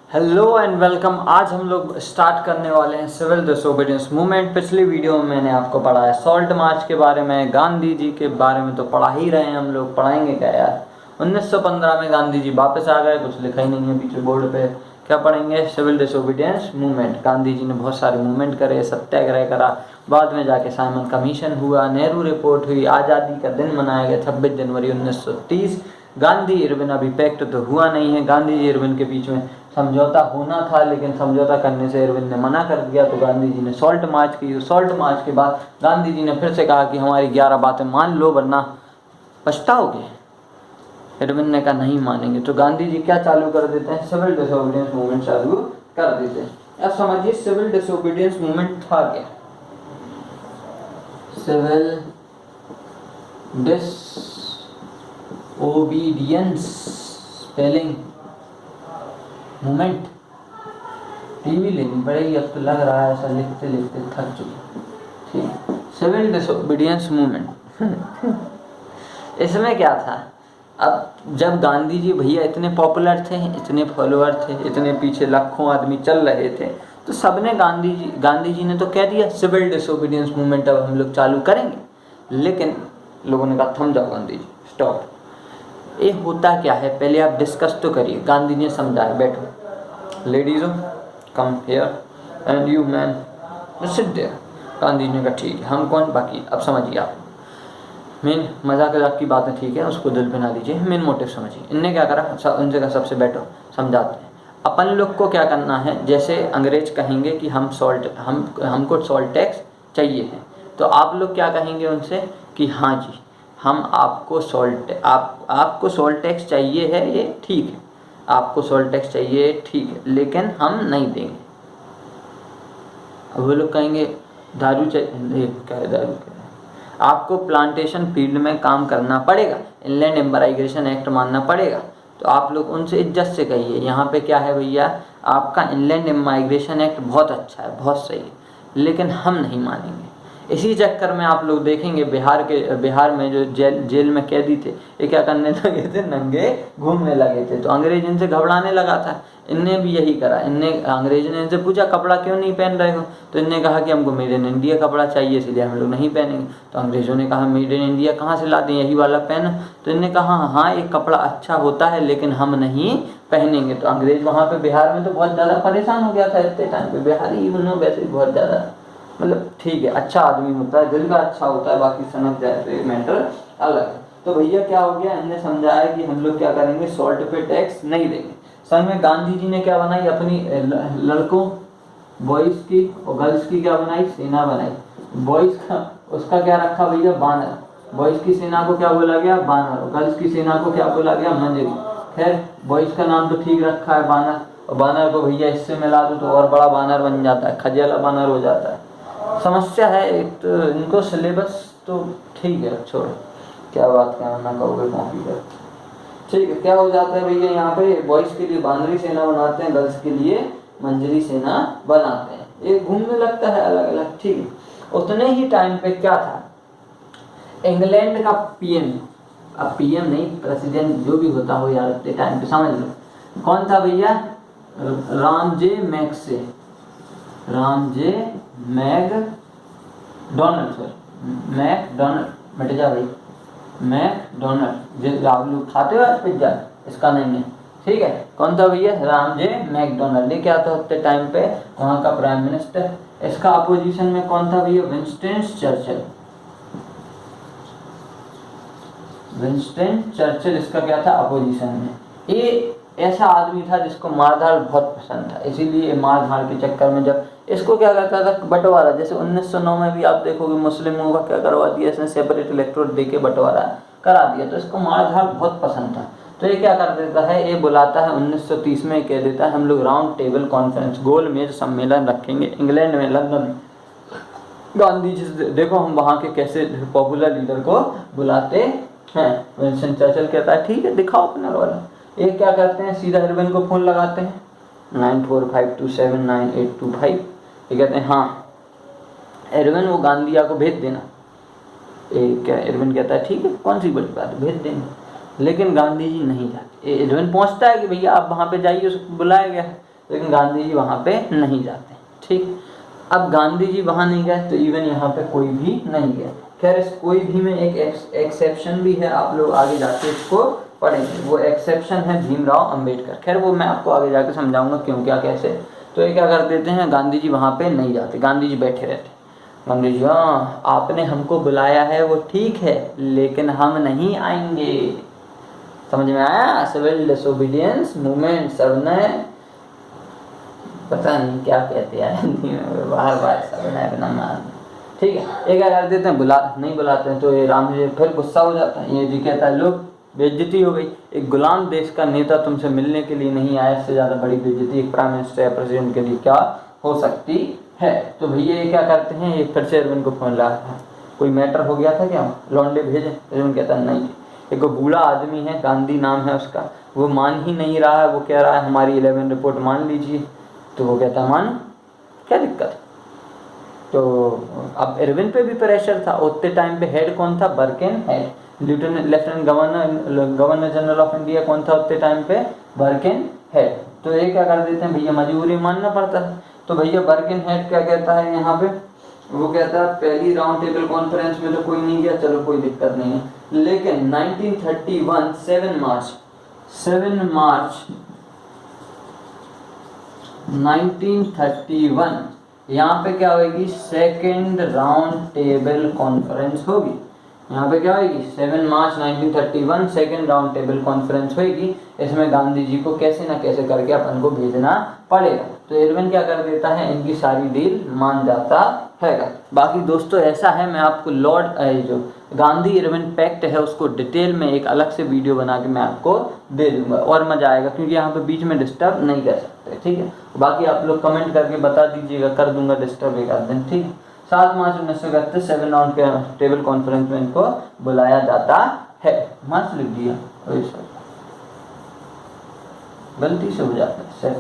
Hello and welcome. आज हम लोग स्टार्ट करने वाले हैं सिविल डिसोबीडियंस मूवमेंट। पिछली वीडियो में मैंने आपको पढ़ाया सॉल्ट मार्च के बारे में, गांधी जी के बारे में तो पढ़ा ही रहे हैं हम लोग, पढ़ाएंगे क्या यार। 1915 में गांधी जी वापस आ गए, कुछ लिखा ही नहीं है पीछे बोर्ड पे। क्या पढ़ेंगे? Civil disobedience movement. Gandhi ji ने बहुत सारे मूवमेंट करे, सत्याग्रह करा, बाद में जाके साइमन कमीशन हुआ, नेहरू रिपोर्ट हुई, आज़ादी का दिन मनाया गया 26 जनवरी 1930। गांधी इरविन अभी पैक्ट तो हुआ नहीं है। गांधी जी इरविन के बीच में समझौता होना था, लेकिन समझौता करने से इरविन ने मना कर दिया, तो गांधी जी ने सॉल्ट मार्च की। सॉल्ट मार्च के बाद गांधी जी ने फिर से कहा कि हमारी 11 बातें मान लो वरना पछताओगे। इरविन ने कहा नहीं मानेंगे, तो गांधी जी क्या चालू कर देते हैं? सिविल डिसोबीडियंस मूवमेंट चालू कर देते हैं। अब समझिए सिविल डिसोबीडियंस मूवमेंट था क्या। Civil disobedience spelling movement TV लेनी पड़ेगी, अब तो लग रहा है ऐसा लिखते लिखते थक चुके। ठीक, सिविल डिसोबीडियंस मूवमेंट इसमें क्या था? अब जब गांधी जी भैया इतने पॉपुलर थे, इतने फॉलोअर थे, इतने पीछे लाखों आदमी चल रहे थे, तो सबने गांधी जी ने तो कह दिया सिविल डिसोबीडियंस मूवमेंट अब हम लोग चालू करेंगे। लेकिन लोगों ने कहा थम जाओ गांधी जी, स्टॉप। ये होता क्या है पहले आप डिस्कस तो करिए। गांधी जी ने समझाया, बैठो लेडीज़ो, come here and you man sit there. Gandhi ji ने कहा ठीक है, हम कौन, बाकी अब समझिए आप। मेन मजाक की बातें ठीक है, उसको दिल पे ना लीजिए, मेन मोटिव समझिए। इनने क्या करा, उनसे कहा सबसे बैठो समझाते हैं। अपन लोग को क्या करना है, जैसे अंग्रेज कहेंगे कि हमको सॉल्ट टैक्स चाहिए है, तो आप लोग क्या कहेंगे उनसे कि हाँ जी हम आपको आपको सॉल्ट टैक्स चाहिए है, ये ठीक है, आपको सॉल्ट टैक्स चाहिए ठीक है, लेकिन हम नहीं देंगे। अब वो लोग कहेंगे दारू चाहिए, क्या है दारू, क्या है, आपको प्लांटेशन फील्ड में काम करना पड़ेगा, इनलैंड एम्बराइगेशन एक्ट मानना पड़ेगा। तो आप लोग उनसे इज्जत से कहिए यहाँ पे क्या है भैया, आपका इनलैंड माइग्रेशन एक्ट बहुत अच्छा है, बहुत सही है, लेकिन हम नहीं मानेंगे। इसी चक्कर में आप लोग देखेंगे बिहार में जो जेल में कैदी थे, ये क्या करने लगे थे, नंगे घूमने लगे थे, तो अंग्रेज इनसे घबराने लगा था। इनने भी यही करा, अंग्रेज ने इनसे पूछा कपड़ा क्यों नहीं पहन रहे हो, तो इनने कहा कि हमको मेड इन इंडिया कपड़ा चाहिए, इसलिए हम लोग नहीं पहनेंगे। तो अंग्रेजों ने कहा मेड इन इंडिया कहाँ से लाते हैं, यही वाला पहनो। तो इनने कहा हाँ एक कपड़ा अच्छा होता है लेकिन हम नहीं पहनेंगे। तो अंग्रेज वहाँ पे बिहार में तो बहुत ज़्यादा परेशान हो गया था इतने टाइम पे। बिहारी वैसे ही बहुत ज़्यादा, मतलब ठीक है अच्छा आदमी होता है, दिल का अच्छा होता है, बाकी समझ जाए तो एक मैटर अलग है। तो भैया क्या हो गया, इनने समझाया कि हम लोग क्या करेंगे, सॉल्ट पे टैक्स नहीं देंगे। संग में गांधी जी ने क्या बनाई, अपनी लड़कों बॉयज़ की और गर्ल्स की क्या बनाई, सेना बनाई। बॉयज़ का उसका क्या रखा भैया, बानर। बॉयज़ की सेना को क्या बोला गया, बानर, और गर्ल्स की सेना को क्या बोला गया, मंजरी। खैर बॉयज़ का नाम तो ठीक रखा है बानर, और बानर को भैया इससे मिला दो तो और बड़ा बानर बन जाता है, खजियाला बानर हो जाता है। समस्या है एक तो इनको सिलेबस तो ठीक है, छोड़ो क्या बात करना कहोगे कॉपी कर। ठीक है, क्या हो जाता है भैया, यहाँ पे बॉयज़ के लिए बानरी सेना बनाते हैं, गर्ल्स के लिए मंजरी सेना बनाते हैं, ये घूमने लगता है अलग अलग। ठीक है, उतने ही टाइम पे क्या था, इंग्लैंड का पीएम, अब पीएम नहीं प्रेसिडेंट जो भी होता हो यार उतने टाइम पे समझ लो, कौन था भैया, Ramsay मैक्से, Ramsay McDonald, sir McDonald, मिट जा भाई, मैकडोनल्ड जो आप लोग खाते हो आज पिज्जा, इसका नहीं है, ठीक है। कौन था भैया, रामजे मैकडोनल्ड। ये क्या था उतने टाइम पे वहाँ का प्राइम मिनिस्टर। इसका अपोजिशन में कौन था भैया, विंस्टन चर्चिल। विंस्टन चर्चिल इसका क्या था, अपोजिशन में। ये ऐसा आदमी था जिसको मारधाड़ बहुत पसंद था, इसीलिए मारधाड़ के चक्कर में जब इसको क्या करता था, बंटवारा, जैसे 1909 में भी आप देखोगे मुस्लिमों का क्या करवा दिया इसने, सेपरेट इलेक्टोरेट दे के बंटवारा करा दिया, तो इसको मारधाड़ बहुत पसंद था। तो ये क्या कर देता है, ये बुलाता है 1930 में, कह देता है हम लोग राउंड टेबल कॉन्फ्रेंस, गोल मेज सम्मेलन रखेंगे इंग्लैंड में, लंदन। गांधी जी देखो हम वहाँ के कैसे पॉपुलर लीडर को बुलाते हैं। विंस्टन चर्चिल कहता है ठीक है दिखाओ अपना वाला। ये क्या करते हैं, सीधा इरविन को फ़ोन लगाते हैं 9452798825। ये कहते हैं हाँ इरविन वो गांधीया को भेज देना। क्या इरविन कहता है ठीक है कौन सी बड़ी बात है, भेज देंगे। लेकिन गांधी जी नहीं जाते। इरविन पहुंचता है कि भैया आप वहाँ पे जाइए, उसको बुलाया गया है, लेकिन गांधी जी वहाँ पे नहीं जाते। ठीक, अब गांधी जी वहाँ नहीं गए तो इवन यहाँ पे कोई भी नहीं गया। खैर इस कोई भी में एक एक्सेप्शन भी है, आप लोग आगे जाके इसको पढ़ेंगे। वो एक्सेप्शन है भीमराव अंबेडकर। खैर वो मैं आपको आगे जाके समझाऊंगा क्यों क्या कैसे। तो ये क्या कर देते हैं, गांधी जी वहाँ पे नहीं जाते, गांधी जी बैठे रहते। गांधी जी, हाँ आपने हमको बुलाया है वो ठीक है, लेकिन हम नहीं आएंगे। समझ में आया? सिविल डिसोबीडियंस मूवमेंट, सबने पता नहीं क्या कहते हैं हिंदी में, बार बार सबने अपना मान। ठीक है, ये क्या कर देते हैं, नहीं बुलाते हैं। तो ये राम जी फिर गुस्सा हो जाता है। ये जी कहता है लो बेइज्जती हो गई, एक गुलाम देश का नेता तुमसे मिलने के लिए नहीं आया, इससे ज़्यादा बड़ी बेइज्जती एक प्राइम मिनिस्टर या प्रेसिडेंट के लिए क्या हो सकती है। तो भैया ये क्या करते हैं, ये फिर से अरविंद को फोन लगाते हैं, कोई मैटर हो गया था क्या, लौंडे भेजे। अरविंद कहता है नहीं, एक बूढ़ा आदमी है, गांधी नाम है उसका, वो मान ही नहीं रहा है, वो कह रहा है हमारी 11 रिपोर्ट मान लीजिए। तो वो कहता है मान, क्या दिक्कत है। तो अब अरविंद पे भी प्रेशर था। उतने टाइम पे हेड कौन था, Birkenhead. Lieutenant governor general of India कौन था उतने टाइम पे, बर्किन हेड। तो ये क्या कर देते हैं भैया, मजबूरी मानना पड़ता है। तो भैया बर्किन हेड क्या कहता है यहाँ पे, वो कहता है पहली राउंड टेबल कॉन्फ्रेंस में तो कोई नहीं गया, चलो कोई दिक्कत नहीं है। लेकिन 1931 7 मार्च 1931 यहाँ पे क्या होगी, सेकेंड राउंड टेबल कॉन्फ्रेंस होगी। यहाँ पे क्या होगी, 7 मार्च 1931 सेकेंड राउंड टेबल कॉन्फ्रेंस होगी। इसमें गांधी जी को कैसे ना कैसे करके अपन को भेजना पड़ेगा। तो इरविन क्या कर देता है, इनकी सारी डील मान जाता है। बाकी दोस्तों ऐसा है, मैं आपको जो गांधी इरविन पैक्ट है उसको डिटेल में एक अलग से वीडियो बना के मैं आपको दे दूंगा, और मजा आएगा, क्योंकि यहाँ पे बीच में डिस्टर्ब नहीं कर सकते। ठीक है, बाकी आप लोग कमेंट करके बता दीजिएगा, कर दूंगा डिस्टर्ब एक आध दिन। ठीक है, 7 मार्च 1931 7 राउंड के टेबल कॉन्फ्रेंस में इनको बुलाया जाता है। मार्च लिख दिया, गलती से हो जाता है। 7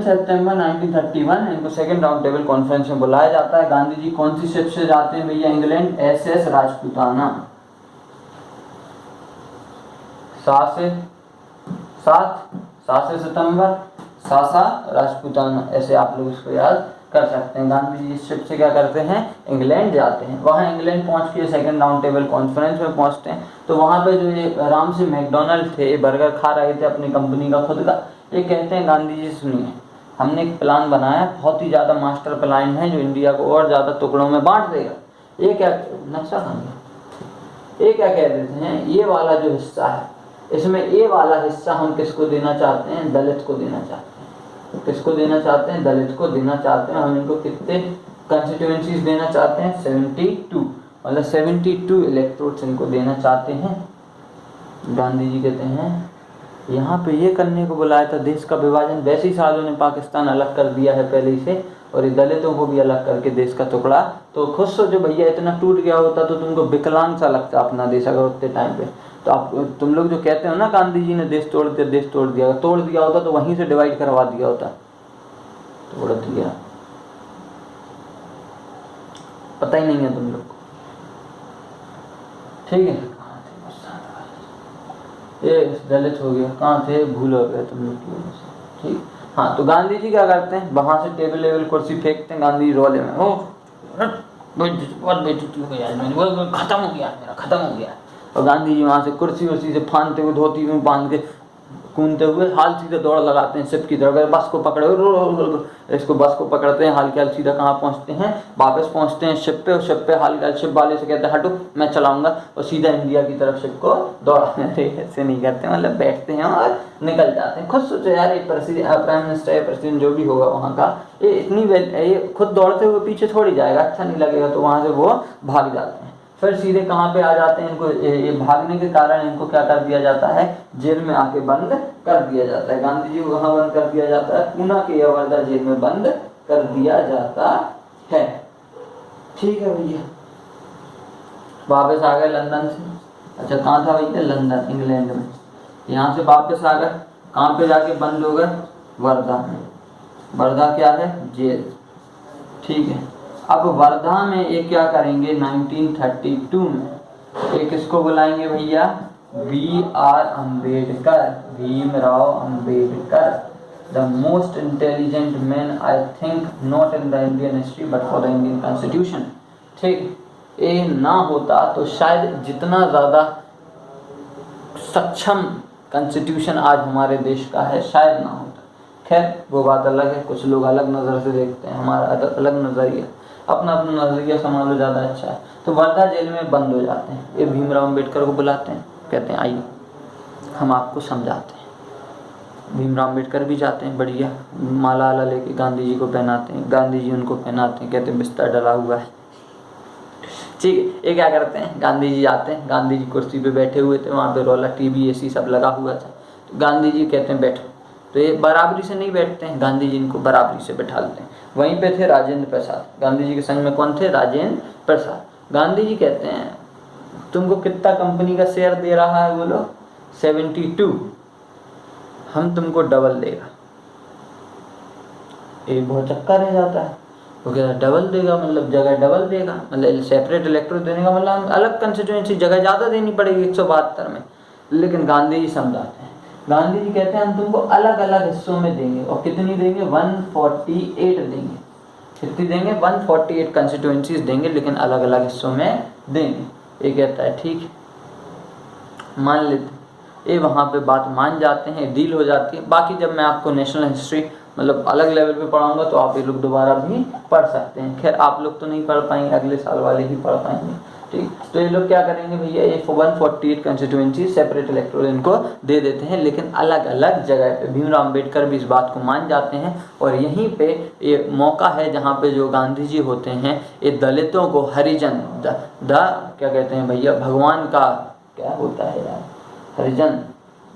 सितंबर 1931 इनको सेकेंड राउंड टेबल कॉन्फ्रेंस में बुलाया जाता है। गांधी जी कौन सी शिप से जाते हैं भैया, इंग्लैंड, SS राजपूताना। 7 सितंबर सासा राजपूताना, ऐसे आप लोग इसको याद कर सकते हैं। गांधी जी इस शिप से क्या करते हैं, इंग्लैंड जाते हैं। वहाँ इंग्लैंड पहुँच के सेकेंड राउंड टेबल कॉन्फ्रेंस में पहुँचते हैं। तो वहाँ पे जो ये आराम से मैकडोनल्ड थे, बर्गर खा रहे थे अपनी कंपनी का खुद का। ये कहते हैं गांधी जी सुनिए, हमने एक प्लान बनाया, बहुत ही ज़्यादा मास्टर प्लान है जो इंडिया को और ज़्यादा टुकड़ों में बांट देगा। ये क्या नक्शा खाना, ये क्या कह देते हैं, ये वाला जो हिस्सा है, इसमें ये वाला हिस्सा हम किसको देना चाहते हैं, दलित को देना चाहते हैं। किसको देना चाहते हैं, दलित को देना चाहते हैं। हम इनको कितने कंस्टिट्यूएंसीज देना चाहते हैं, 72, मतलब 72 इलेक्टोरेट्स इनको देना चाहते हैं। गांधी जी कहते हैं यहाँ पे ये करने को बुलाया था, देश का विभाजन। वैसे ही सालों ने पाकिस्तान अलग कर दिया है पहले ही से, और ये दलितों को भी अलग करके देश का टुकड़ा। तो खुद सोचो भैया, इतना टूट गया होता तो तुमको विकलांग सा लगता अपना देश अगर उतने टाइम पे। तो आप तुम लोग जो कहते हो ना गांधी जी ने देश तोड़ दिया होता तो वहीं से डिवाइड करवा दिया होता, तोड़ दिया, पता ही नहीं है तुम लोग को। ठीक है, ये दलित हो गया, कहाँ थे, भूल हो गया तुम लोग की वजह से। ठीक, हाँ। तो गांधी जी क्या करते हैं, वहां से टेबल लेवल कुर्सी फेंकते हैं। गांधी जी रोले में, बहुत बेइज्जती हो गई आज मेरी, खत्म हो गया मेरा, खत्म हो गया। और गांधी जी वहाँ से कुर्सी उर्सी से फांदते हुए, धोती में बांध के कूदते हुए हाल सीधे दौड़ लगाते हैं शिप की तरफ। बस को पकड़े, इसको बस को पकड़ते हैं, हाल के हाल सीधा कहाँ पहुँचते हैं, वापस पहुँचते हैं शिप पे। और शिप पे हाल के हाल शिप वाले से कहते हैं हटो मैं चलाऊंगा, और सीधा इंडिया की तरफ शिप को दौड़ाते हैं। ऐसे नहीं करते, मतलब बैठते हैं और निकल जाते हैं। खुद सोचो यार, ये प्राइम मिनिस्टर या प्रेसिडेंट जो भी होगा वहाँ का, ये इतनी ये खुद दौड़ते हुए पीछे थोड़ी जाएगा, अच्छा नहीं लगेगा, तो वहाँ से वो भाग जाते हैं। फिर सीधे कहाँ पे आ जाते हैं, इनको ये भागने के कारण इनको क्या कर दिया जाता है, जेल में आके बंद कर दिया जाता है। गांधी जी को कहाँ बंद कर दिया जाता है, पूना के यवर्धा जेल में बंद कर दिया जाता है। ठीक है भैया, वापस आ गए लंदन से। अच्छा कहाँ था भैया, लंदन, इंग्लैंड में। यहाँ से वापस आ गए, कहाँ पे जाके बंद हो गए, वर्धा में। वर्धा क्या है, जेल। ठीक है, अब वर्धा में ये क्या करेंगे, 1932 में एक किसको बुलाएंगे भैया, B.R. Ambedkar, Bhimrao Ambedkar, the most intelligent man I think not in the Indian history but for the Indian Constitution। ठीक, ये ना होता तो शायद जितना ज़्यादा सक्षम कॉन्स्टिट्यूशन आज हमारे देश का है शायद ना होता। खैर वो बात अलग है, कुछ लोग अलग नज़र से देखते हैं, हमारा अलग नज़रिया, अपना अपना नज़रिया संभालो ज़्यादा अच्छा है। तो वर्धा जेल में बंद हो जाते हैं, ये भीमराव अम्बेडकर को बुलाते हैं, कहते हैं आइए हम आपको समझाते हैं। भीमराव अम्बेडकर भी जाते हैं, बढ़िया माला आला लेके गांधी जी को पहनाते हैं, गांधी जी उनको पहनाते हैं, कहते हैं बिस्तर डला हुआ है। ठीक है, ये क्या करते हैं, गांधी जी आते हैं, गांधी जी कुर्सी पे बैठे हुए थे, वहाँ पे रोला टीवी एसी सब लगा हुआ था, तो गांधी जी कहते हैं बैठो, तो ये बराबरी से नहीं बैठते हैं, गांधी जी इनको बराबरी से बैठा लेते हैं। वहीं पे थे राजेंद्र प्रसाद, गांधी जी के संग में कौन थे, राजेंद्र प्रसाद। गांधी जी कहते हैं तुमको कितना कंपनी का शेयर दे रहा है, बोलो 72, हम तुमको डबल देगा। एक बहुत चक्का रह जाता है, वो कहता है डबल देगा मतलब जगह डबल देगा, मतलब सेपरेट इलेक्टोरेट देने का मतलब अलग कंस्टिट्यूएंसी जगह ज़्यादा देनी पड़ेगी 172 में। लेकिन गांधी जी समझाते हैं, गांधी जी कहते हैं हम तुमको अलग अलग हिस्सों में देंगे, और कितनी देंगे, 148 देंगे। कितनी देंगे, 148 कंस्टिट्यूएंसीज देंगे, लेकिन अलग अलग हिस्सों में देंगे। ये कहता है ठीक है मान लेते, ये वहाँ पे बात मान जाते हैं, डील हो जाती है। बाकी जब मैं आपको नेशनल हिस्ट्री मतलब अलग लेवल पे पढ़ाऊंगा तो आप ये लोग दोबारा भी पढ़ सकते हैं। खैर आप लोग तो नहीं पढ़ पाएंगे, अगले साल वाले ही पढ़ पाएंगे। ठीक, तो ये लोग क्या करेंगे भैया, ये 148 कंस्टिट्यूएंसी सेपरेट इलेक्टोरल इनको दे देते हैं, लेकिन अलग अलग जगह पे। भीमराव अम्बेडकर भी इस बात को मान जाते हैं, और यहीं पे ये मौका है जहाँ पे जो गांधी जी होते हैं ये दलितों को हरिजन क्या कहते हैं भैया, भगवान का क्या होता है यार, हरिजन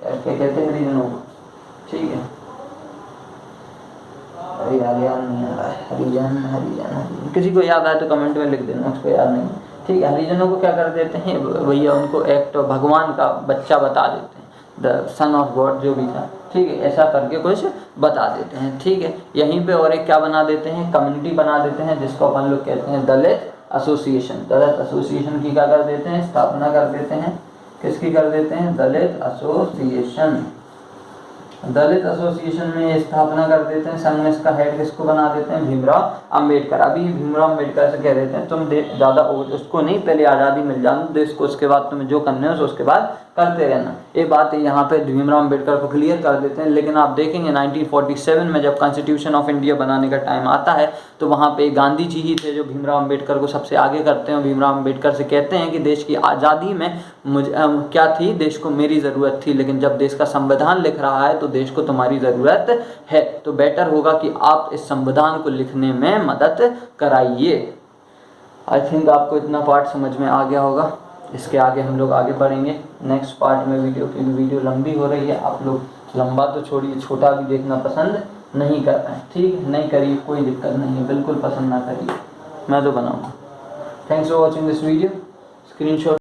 यार क्या कहते हैं हरिजनों को, ठीक है याद नहीं आ रहा है, हरिजन हरिजन हरिजन, किसी को याद आए तो कमेंट में लिख देना, उसको याद नहीं। ठीक है, हरिजनों को क्या कर देते हैं भैया, उनको एक भगवान का बच्चा बता देते हैं, द सन ऑफ गॉड जो भी था, ठीक है, ऐसा करके कुछ बता देते हैं। ठीक है, यहीं पे और एक क्या बना देते हैं, कम्युनिटी बना देते हैं, जिसको अपन लोग कहते हैं दलित एसोसिएशन। दलित एसोसिएशन की क्या कर देते हैं, स्थापना कर देते हैं, किसकी कर देते हैं, दलित एसोसिएशन। दलित एसोसिएशन में स्थापना कर देते हैं, संघ में इसका हेड किसको बना देते हैं, भीमराव अम्बेडकर। अभी भीमराव अम्बेडकर से कह देते हैं तुम ज़्यादा उसको नहीं, पहले आज़ादी मिल जाने देश को, उसके बाद तुम्हें जो करने हो उसके बाद करते रहना। ये बात यहाँ पे भीमराव अम्बेडकर को क्लियर कर देते हैं। लेकिन आप देखेंगे 1947 में जब कॉन्स्टिट्यूशन ऑफ इंडिया बनाने का टाइम आता है तो वहाँ पे गांधी जी ही थे जो भीमराव अम्बेडकर को सबसे आगे करते हैं। भीमराव अम्बेडकर से कहते हैं कि देश की आज़ादी में मुझे क्या थी, देश को मेरी ज़रूरत थी, लेकिन जब देश का संविधान लिख रहा है तो देश को तुम्हारी ज़रूरत है, तो बेटर होगा कि आप इस संविधान को लिखने में मदद कराइए। आई थिंक आपको इतना पार्ट समझ में आ गया होगा। इसके आगे हम लोग आगे बढ़ेंगे नेक्स्ट पार्ट में वीडियो, क्योंकि वीडियो लंबी हो रही है। आप लोग लंबा तो छोड़िए, छोटा भी देखना पसंद नहीं कर रहे हैं, ठीक है, नहीं करिए, कोई दिक्कत नहीं है, बिल्कुल पसंद ना करिए, मैं तो बनाऊँगा। Thanks for watching this video. Screenshot